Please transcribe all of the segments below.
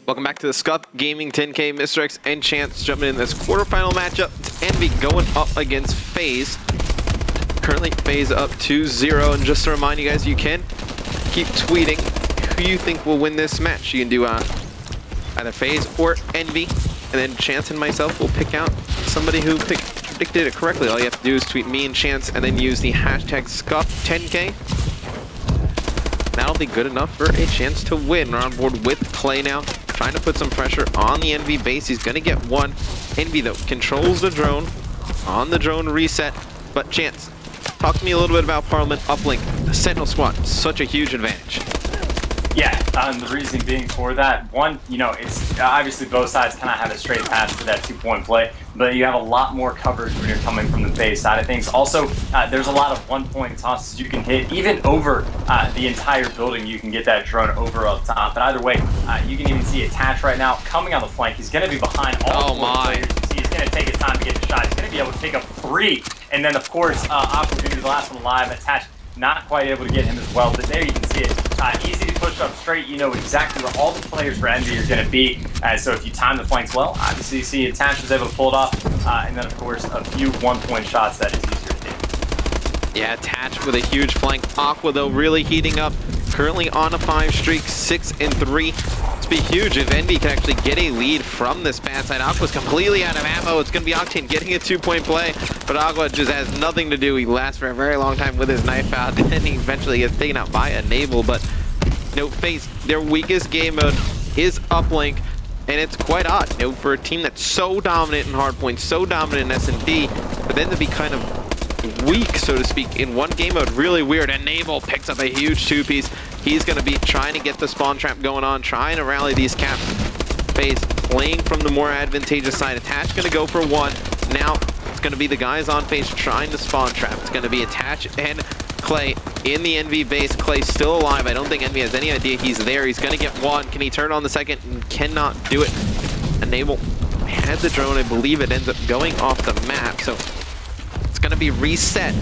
Welcome back to the Scuff Gaming 10K. Mr. X and Chance jumping in this quarterfinal matchup. It's Envy going up against Faze. Currently, Faze up 2-0. And just to remind you guys, you can keep tweeting who you think will win this match. You can do either Faze or Envy. And then Chance and myself will pick out somebody who predicted it correctly. All you have to do is tweet me and Chance and then use the hashtag Scuff10K. That'll be good enough for a chance to win. We're on board with Clay now, trying to put some pressure on the Envy base. He's going to get one. Envy, though, controls the drone on the drone reset. But Chance, talk to me a little bit about Parliament uplink. The Sentinel Squad, such a huge advantage. Yeah, the reasoning being for that, one, you know, it's obviously both sides kind of have a straight path to that 2-point play, but you have a lot more coverage when you're coming from the base side of things. Also, there's a lot of 1-point tosses you can hit, even over the entire building. You can get that drone over up top. But either way, you can even see Attach right now coming on the flank. He's going to be behind all four players. You see, he's going to take his time to get the shot. He's going to be able to pick up 3, and then of course, Aqua going to be the last one alive. Attach not quite able to get him as well, but there you can see it. Easy to push up straight. You know exactly where all the players for Envy are going to be. So if you time the flanks well, obviously you see Attach was able to pull it off. And then, of course, a few 1-point shots that is easier to do. Yeah, Attach with a huge flank. Aqua, though, really heating up. Currently on a 5 streak, 6-3. It's be huge if Envy can actually get a lead from this bad side. Aqua's completely out of ammo. It's going to be Octane getting a 2-point play, but Aqua just has nothing to do. He lasts for a very long time with his knife out, and he eventually gets taken out by Enable. But you know, Faze, their weakest game mode is uplink, and it's quite odd, you know, for a team that's so dominant in hardpoint, so dominant in S&D, but then to be kind of weak, so to speak, in one game mode. Really weird. Enable picks up a huge 2-piece. He's going to be trying to get the spawn trap going on, trying to rally these caps. Faze playing from the more advantageous side. Attach going to go for 1. Now it's going to be the guys on Faze trying to spawn trap. It's going to be Attach and Clay in the Envy base. Clay's still alive. I don't think Envy has any idea he's there. He's going to get 1. Can he turn on the second? Cannot do it. Enable had the drone. I believe it ends up going off the map. So it's going to be reset.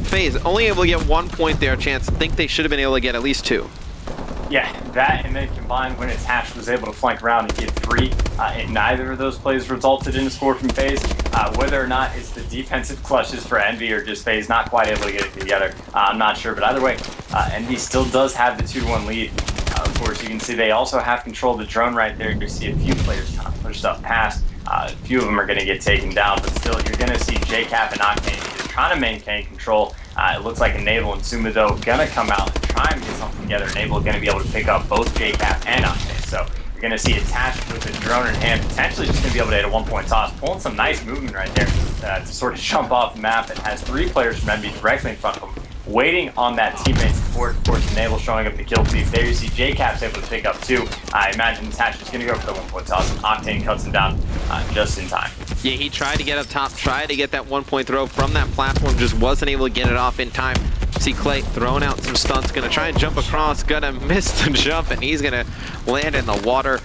Faze only able to get 1 point there. Chance, think they should have been able to get at least 2. Yeah, that and then combined when Attach was able to flank around and get 3, and neither of those plays resulted in a score from Faze. Whether or not it's the defensive clutches for Envy or just Faze not quite able to get it together, I'm not sure. But either way, Envy still does have the 2-1 lead. Of course, you can see they also have control of the drone right there. You see a few players kind of pushed up past. A few of them are going to get taken down, but still, you're going to see JCap and Octane just trying to maintain control. It looks like Enable and Suma, though, going to come out and try and get something together. Enable going to be able to pick up both JCap and Octane. So you're going to see Attached with the drone in hand, potentially just going to be able to hit a 1-point toss, pulling some nice movement right there to sort of jump off the map. It has 3 players from Envy directly in front of him, waiting on that teammate support. Of course, Enable showing up the kill feed. There you see JCap's able to pick up 2. I imagine Attach is going to go for the 1-point toss. Octane cuts him down just in time. Yeah, he tried to get up top, tried to get that 1-point throw from that platform, just wasn't able to get it off in time. See Clay throwing out some stunts, gonna try and jump across, gonna miss the jump, and he's gonna land in the water.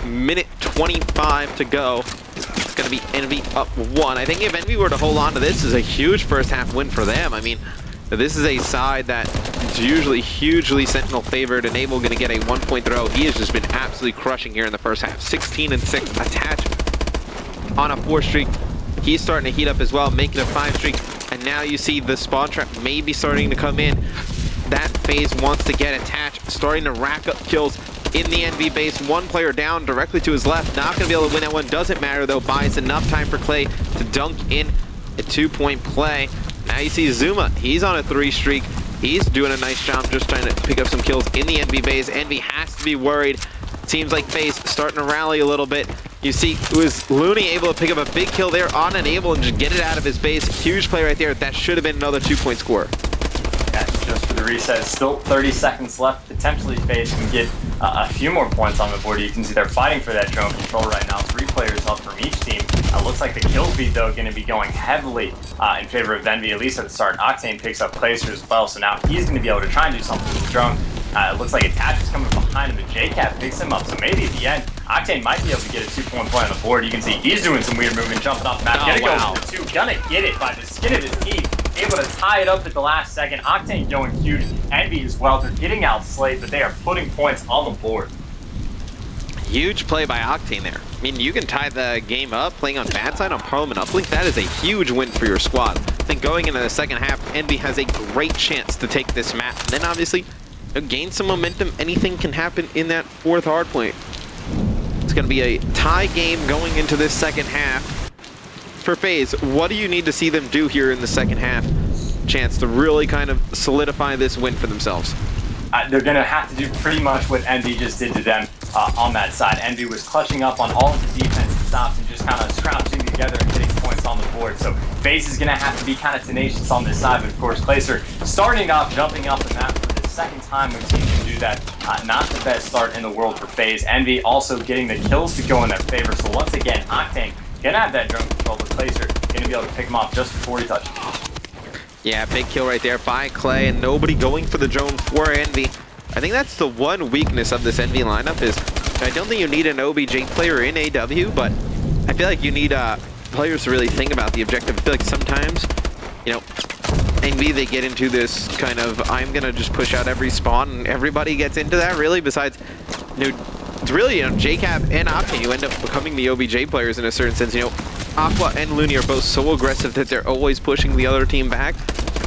Minute 25 to go. It's gonna be Envy up 1. I think if Envy were to hold on to this, is a huge first half win for them. I mean, this is a side that is usually hugely Sentinel favored. Enable gonna get a 1-point throw. He has just been absolutely crushing here in the first half. 16-6. Attach on a 4 streak. He's starting to heat up as well, making a 5 streak. And now you see the spawn trap maybe starting to come in. That Faze wants to get Attached, starting to rack up kills in the Envy base. 1 player down directly to his left. Not going to be able to win that one. Doesn't matter, though. Buys enough time for Clay to dunk in a 2-point play. Now you see Zuma. He's on a 3 streak. He's doing a nice job just trying to pick up some kills in the Envy base. Envy has to be worried. Seems like Faze starting to rally a little bit. You see, was Looney able to pick up a big kill there on Enable and just get it out of his base? Huge play right there. That should have been another 2-point score. Yeah, just for the reset. Still 30 seconds left. Potentially Faze can get a few more points on the board. You can see they're fighting for that drone control right now. 3 players up from each team. Looks like the kill feed, though, going to be going heavily in favor of Envy, at least at the start. Octane picks up Placer as well, so now he's going to be able to try and do something with the drone. It looks like Attach is coming behind him, and JCap picks him up. So maybe at the end, Octane might be able to get a 2-point play on the board. You can see he's doing some weird movement, jumping off the map. Gonna go for the 2, gonna get it by the skin of his teeth. Able to tie it up at the last second. Octane going huge. Envy as well. They're getting outslayed, but they are putting points on the board. Huge play by Octane there. I mean, you can tie the game up playing on bad side on Parliament Uplink. That is a huge win for your squad. I think going into the second half, Envy has a great chance to take this map. And then obviously, gain some momentum. Anything can happen in that fourth hardpoint. It's going to be a tie game going into this second half. For Faze, what do you need to see them do here in the second half? Chance to really kind of solidify this win for themselves. They're going to have to do pretty much what Envy just did to them on that side. Envy was clutching up on all of the defensive stops and just kind of scrounging together and getting points on the board. So Faze is going to have to be kind of tenacious on this side. But of course, Placer starting off, jumping off the map for the second time we've seen him do that. Not the best start in the world for Faze. Envy also getting the kills to go in their favor. So once again, Octane going to have that drone control, but Placer going to be able to pick him off just before he touches him. Yeah, big kill right there by Clay, and nobody going for the drone for Envy. I think that's the one weakness of this Envy lineup is I don't think you need an OBJ player in AW, but I feel like you need players to really think about the objective. I feel like sometimes, you know, Envy, they get into this kind of, I'm going to just push out every spawn, and everybody gets into that, really, besides, you know, it's really, you know, JCap and Octane, you end up becoming the OBJ players in a certain sense. You know, Aqua and Looney are both so aggressive that they're always pushing the other team back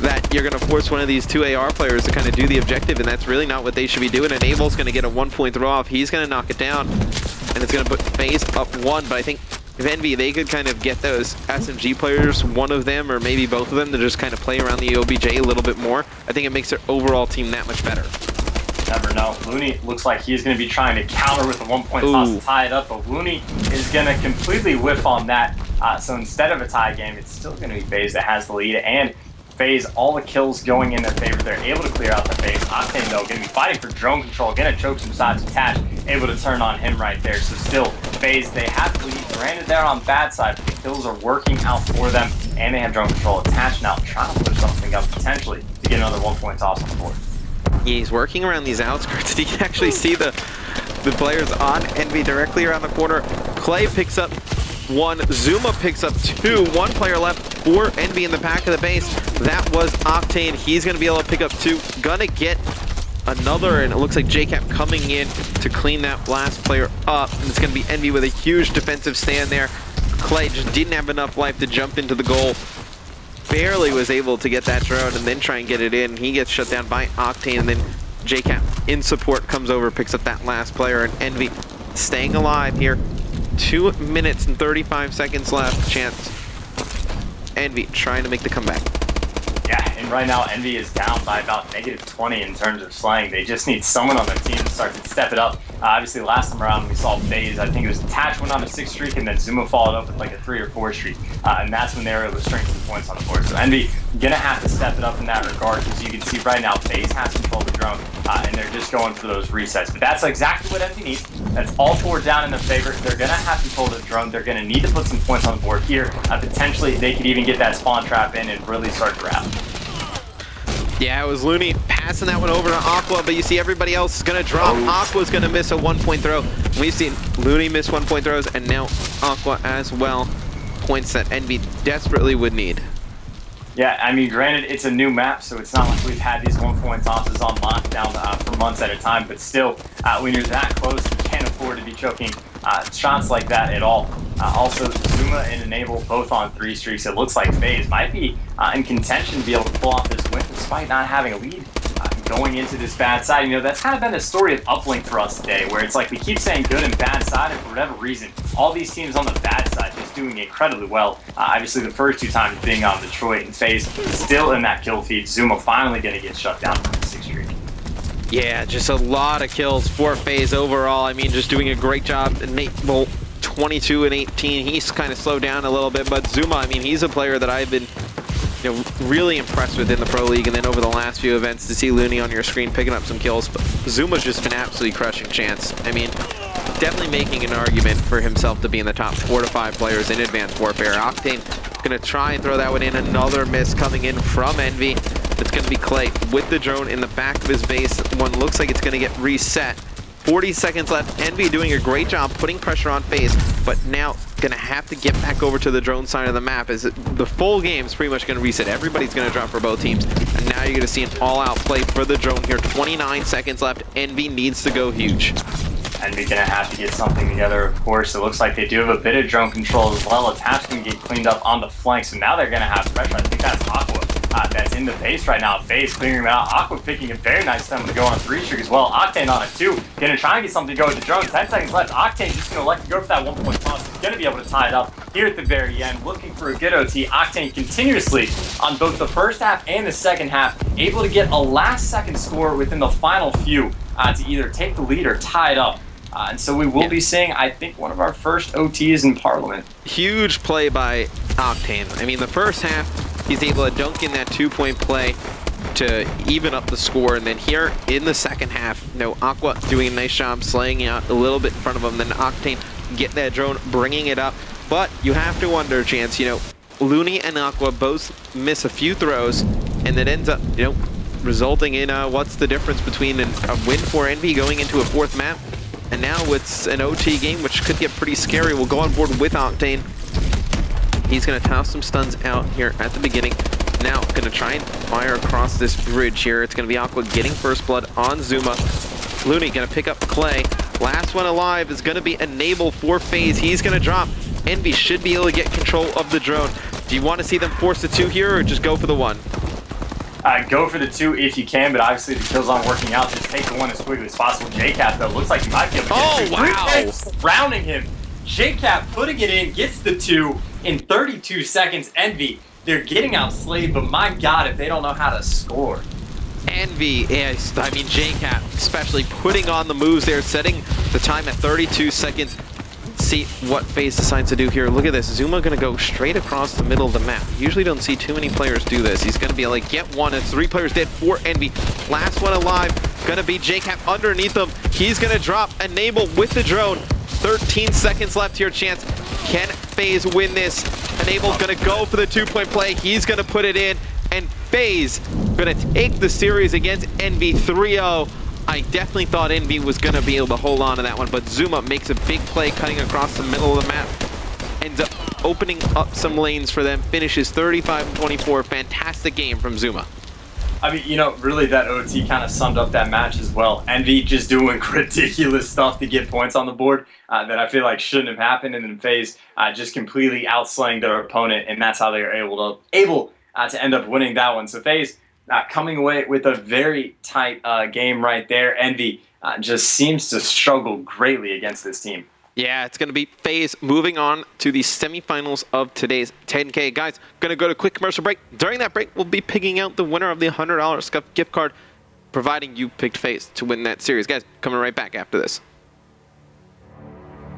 that you're going to force one of these two AR players to kind of do the objective, and that's really not what they should be doing. And Abel's going to get a 1-point throw off. He's going to knock it down, and it's going to put Faze up 1. But I think if Envy, they could kind of get those SMG players, one of them or maybe both of them, to just kind of play around the OBJ a little bit more, I think it makes their overall team that much better. Never know. Looney looks like he's going to be trying to counter with a 1-point toss to tie it up, but Looney is going to completely whiff on that. So instead of a tie game, it's still going to be Faze that has the lead, and Faze, all the kills going in their favor. They're able to clear out the Faze. Octane, though, going to be fighting for drone control, going to choke some sides attached, able to turn on him right there. So still, Faze, they have the lead. Granted, they're on bad side, but the kills are working out for them, and they have drone control attached now, trying to push something up potentially to get another 1-point toss on the board. Yeah, he's working around these outskirts. You can actually see the players on Envy directly around the corner. Clay picks up 1, Zuma picks up 2, 1 player left for Envy in the back of the base. That was Octane. He's going to be able to pick up 2. Gonna get another, and it looks like JCap coming in to clean that last player up. And it's going to be Envy with a huge defensive stand there. Clay just didn't have enough life to jump into the goal. Barely was able to get that drone and then try and get it in. He gets shut down by Octane, and then JCap in support comes over, picks up that last player, and Envy staying alive here. 2 minutes and 35 seconds left. Chance. Envy trying to make the comeback. Yeah, and right now Envy is down by about -20 in terms of slaying. They just need someone on their team to start to step it up. Obviously, last time around we saw Faze, I think it was Tatch went on a 6 streak, and then Zuma followed up with like a 3 or 4 streak. And that's when they were able to strengthen the points on the board. So Envy gonna have to step it up in that regard, because you can see right now Faze has control of the drone, and they're just going for those resets. But that's exactly what Envy needs. That's all 4 down in their favor. They're gonna have control of the drone. They're gonna need to put some points on the board here. Potentially, they could even get that spawn trap in and really start to wrap. Yeah, it was Looney passing that one over to Aqua, but you see everybody else is going to drop. Aqua's going to miss a 1-point throw. We've seen Looney miss 1-point throws, and now Aqua as well. Points that Envy desperately would need. Yeah, I mean, granted, it's a new map, so it's not like we've had these 1-point tosses on lockdown for months at a time, but still, when you're that close, you can't afford to be choking shots like that at all. Also, Zuma and Enable both on 3 streaks. It looks like Faze might be in contention to be able to pull off this win despite not having a lead going into this bad side. You know, that's kind of been the story of Uplink for us today, where it's like we keep saying good and bad side, and for whatever reason, all these teams on the bad side just doing incredibly well. Obviously, the first 2 times being on Detroit, and Faze still in that kill feed. Zuma finally going to get shut down from the 6 streak. Yeah, just a lot of kills for Faze overall. I mean, just doing a great job. Enable 22 and 18. He's kind of slowed down a little bit, but Zuma, I mean, he's a player that I've been, you know, really impressed with in the Pro League, and then over the last few events to see Looney on your screen picking up some kills. But Zuma's just been absolutely crushing Chance. I mean, definitely making an argument for himself to be in the top 4 to 5 players in Advanced Warfare. Octane gonna try and throw that one in. Another miss coming in from Envy. It's gonna be Clay with the drone in the back of his base. One looks like it's gonna get reset. 40 seconds left. Envy doing a great job putting pressure on Faze, but now gonna have to get back over to the drone side of the map, as the full game's pretty much gonna reset. Everybody's gonna drop for both teams, and now you're gonna see an all-out play for the drone here. 29 seconds left. Envy needs to go huge. Envy gonna have to get something together, of course. It looks like they do have a bit of drone control as well. Attach's gonna get cleaned up on the flank, so now they're gonna have pressure. I think that's Aqua that's in the base right now. Faze clearing him out. Aqua picking a very nice time to go on a 3-streak as well. Octane on a 2. Gonna try and get something to go with the drone. 10 seconds left. Octane just gonna elect to go for that 1-point toss. He's gonna be able to tie it up here at the very end. Looking for a good OT. Octane continuously on both the first half and the second half, able to get a last-second score within the final few to either take the lead or tie it up. And so we will be seeing, I think, one of our first OTs in Parliament. Huge play by Octane. I mean, the first half, he's able to dunk in that 2-point play to even up the score. And then here in the second half, Aqua doing a nice job slaying out a little bit in front of him. Then Octane get that drone, bringing it up. But you have to wonder, Chance, Looney and Aqua both miss a few throws, and that ends up, resulting in what's the difference between a win for Envy going into a 4th map. And now it's an OT game, which could get pretty scary. We'll go on board with Octane. He's going to toss some stuns out here at the beginning. Now, going to try and fire across this bridge here. It's going to be Aqua getting first blood on Zuma. Looney going to pick up Clay. Last one alive is going to be Enable for Faze. He's going to drop. Envy should be able to get control of the drone. Do you want to see them force the 2 here, or just go for the 1? Go for the 2 if you can, but obviously the kills aren't working out. Just take the 1 as quickly as possible. JCap, though, looks like he might be able to get it. Wow! Surrounding him. JCap putting it in, gets the 2 in 32 seconds. Envy, they're getting outslayed, but my God, if they don't know how to score. Envy, yes, I mean, JCap, especially putting on the moves there, setting the time at 32 seconds. See what Faze decides to do here. Look at this. Zuma going to go straight across the middle of the map. Usually don't see too many players do this. He's going to be like, get 1. It's 3 players dead for Envy. Last one alive. Going to be JCap underneath him. He's going to drop Enable with the drone. 13 seconds left here, Chance. Can Faze win this? Enable's going to go for the 2-point play. He's going to put it in. And Faze going to take the series against Envy 3-0. I definitely thought Envy was going to be able to hold on to that one, but Zuma makes a big play cutting across the middle of the map. Ends up opening up some lanes for them. Finishes 35-24. Fantastic game from Zuma. I mean, really that OT kind of summed up that match as well. Envy just doing ridiculous stuff to get points on the board that I feel like shouldn't have happened, and then Faze just completely outslaying their opponent, and that's how they were able to end up winning that one. So Faze coming away with a very tight game right there. Envy just seems to struggle greatly against this team. Yeah, it's going to be Faze moving on to the semifinals of today's 10K. Guys, going to go to a quick commercial break. During that break, we'll be picking out the winner of the $100 Scuff gift card, providing you picked Faze to win that series. Guys, coming right back after this.